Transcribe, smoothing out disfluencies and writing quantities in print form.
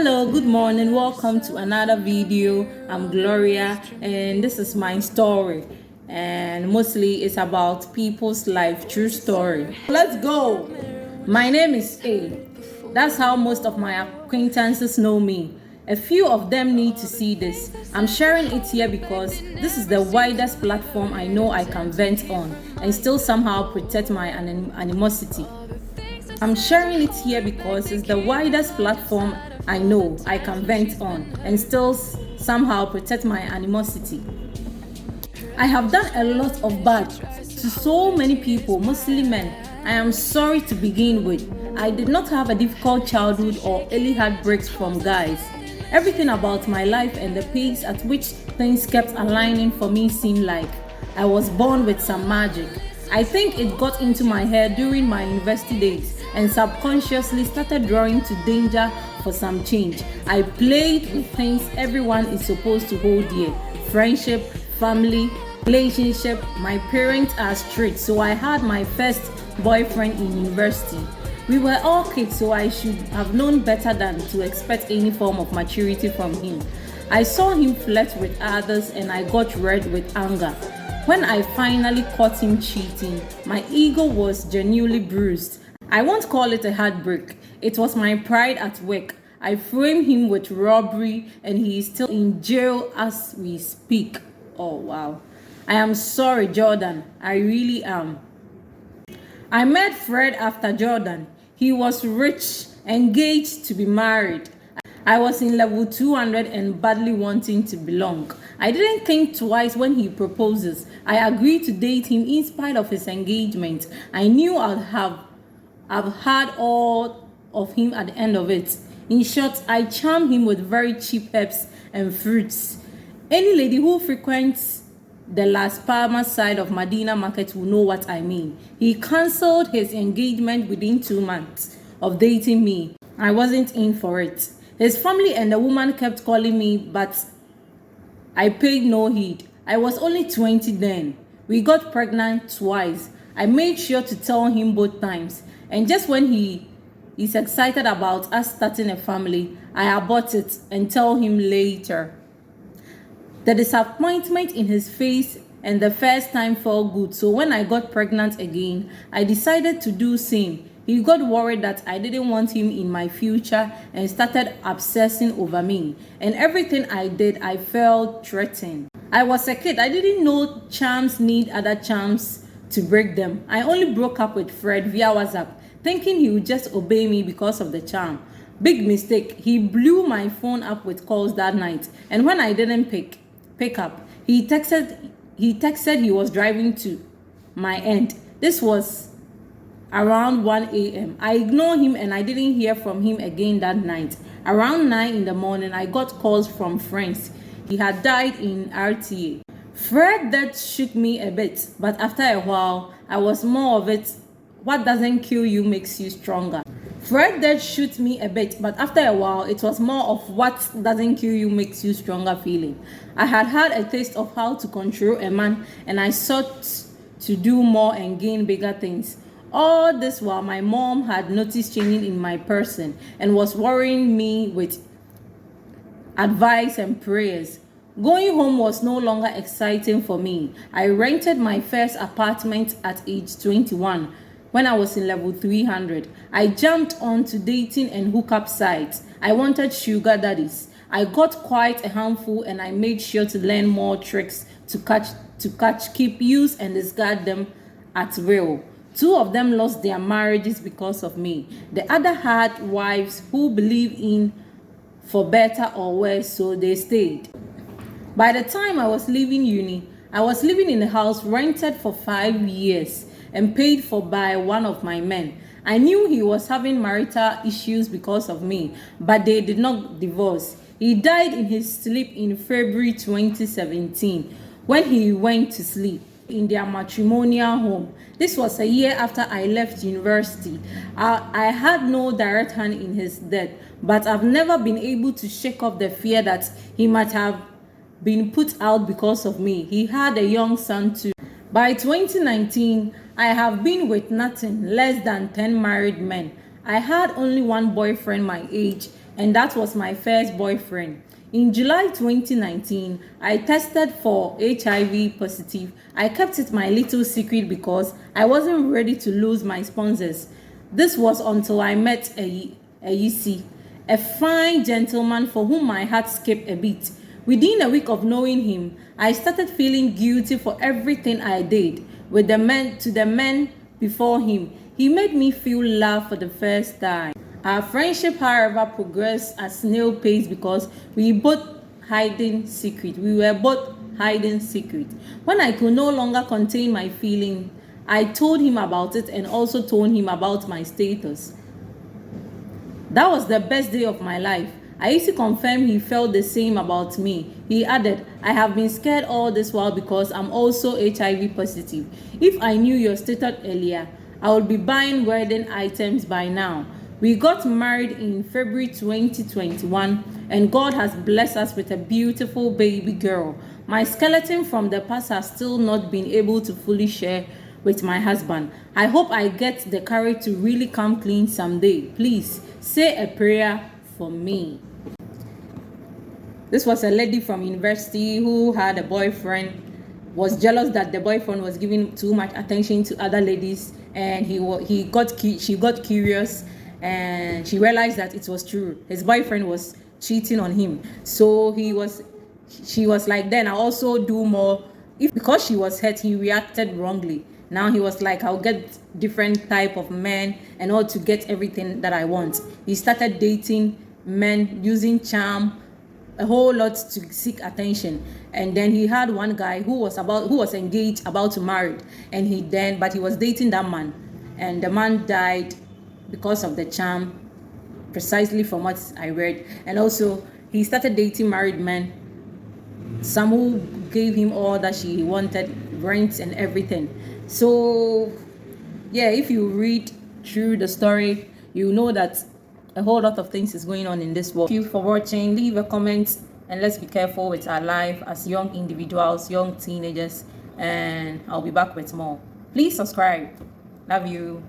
Hello, good morning. Welcome to another video. I'm Gloria, and this is my story. And mostly it's about people's life, true story. Let's go. My name is A. That's how most of my acquaintances know me. A few of them need to see this. I'm sharing it here because this is the widest platform I know I can vent on and still somehow protect my animosity. I'm sharing it here because it's the widest platform I know I can vent on and still somehow protect my animosity. I have done a lot of bad to so many people, mostly men. I am sorry to begin with. I did not have a difficult childhood or early heartbreaks from guys. Everything about my life and the pace at which things kept aligning for me seemed like I was born with some magic. I think it got into my head during my university days and subconsciously started drawing to danger for some change. I played with things everyone is supposed to hold dear: friendship, family, relationship. My parents are strict, so I had my first boyfriend in university. We were all kids, so I should have known better than to expect any form of maturity from him. I saw him flirt with others and I got red with anger. When I finally caught him cheating, my ego was genuinely bruised. I won't call it a heartbreak. It was my pride at work. I framed him with robbery and he is still in jail as we speak. Oh wow. I am sorry, Jordan. I really am. I met Fred after Jordan. He was rich, engaged to be married. I was in level 200 and badly wanting to belong. I didn't think twice when he proposes. I agreed to date him in spite of his engagement. I knew I've had all of him at the end of it. In short, I charmed him with very cheap herbs and fruits. Any lady who frequents the Las Palmas side of Medina Market will know what I mean. He cancelled his engagement within 2 months of dating me. I wasn't in for it. His family and the woman kept calling me, but I paid no heed. I was only 20 then. We got pregnant twice. I made sure to tell him both times. And just when he is excited about us starting a family, I abort it and tell him later. The disappointment in his face and the first time felt good, so when I got pregnant again, I decided to do same. He got worried that I didn't want him in my future and started obsessing over me. And everything I did, I felt threatened. I was a kid. I didn't know charms need other charms to break them. I only broke up with Fred via WhatsApp, thinking he would just obey me because of the charm. Big mistake. He blew my phone up with calls that night. And when I didn't pick up, he texted he was driving to my end. This was around 1 a.m. I ignored him and I didn't hear from him again that night. Around 9 in the morning, I got calls from friends. He had died in RTA. Fred that shook me a bit, but after a while, I was more of it. What doesn't kill you makes you stronger. Fred that shoot me a bit, but after a while, it was more of what doesn't kill you makes you stronger feeling. I had had a taste of how to control a man, and I sought to do more and gain bigger things. All this while my mom had noticed changing in my person and was worrying me with advice and prayers. Going home was no longer exciting for me. I rented my first apartment at age 21 when I was in level 300. I jumped onto dating and hookup sites. I wanted sugar daddies. I got quite a handful and I made sure to learn more tricks to catch, keep, use and discard them at will. 2 of them lost their marriages because of me. The other had wives who believed in for better or worse, so they stayed. By the time I was leaving uni, I was living in a house rented for 5 years and paid for by one of my men. I knew he was having marital issues because of me, but they did not divorce. He died in his sleep in February 2017 when he went to sleep in their matrimonial home. This was a year after I left university. I had no direct hand in his death, but I've never been able to shake off the fear that he might have been put out because of me. He had a young son too. By 2019, I have been with nothing less than 10 married men. I had only one boyfriend my age and that was my first boyfriend. In July 2019, I tested for HIV positive. I kept it my little secret because I wasn't ready to lose my sponsors. This was until I met Ayisi, a fine gentleman for whom my heart skipped a beat. Within a week of knowing him, I started feeling guilty for everything I did with the men before him. He made me feel love for the first time. Our friendship, however, progressed at snail pace because we were both hiding secret. When I could no longer contain my feeling, I told him about it and also told him about my status. That was the best day of my life. I used to confirm he felt the same about me. He added, I have been scared all this while because I'm also HIV positive. If I knew your status earlier, I would be buying wedding items by now. We got married in February 2021 and God has blessed us with a beautiful baby girl. My skeleton from the past has still not been able to fully share with my husband. I hope I get the courage to really come clean someday. Please say a prayer for me. This was a lady from university who had a boyfriend, was jealous that the boyfriend was giving too much attention to other ladies, and she got curious, and she realized that it was true. His boyfriend was cheating on him. So she was like, then I also do more. Because she was hurt, he reacted wrongly. Now he was like, I'll get different type of men and all to get everything that I want. He started dating men using charm, a whole lot to seek attention. And then he had one guy who was engaged, about to marry, but he was dating that man, and the man died because of the charm, precisely from what I read. And also he started dating married men, some who gave him all that she wanted, rent and everything. So yeah, if you read through the story, you know that a whole lot of things is going on in this world. Thank you for watching. Leave a comment, and let's be careful with our life as young individuals, young teenagers, and I'll be back with more. Please subscribe. Love you.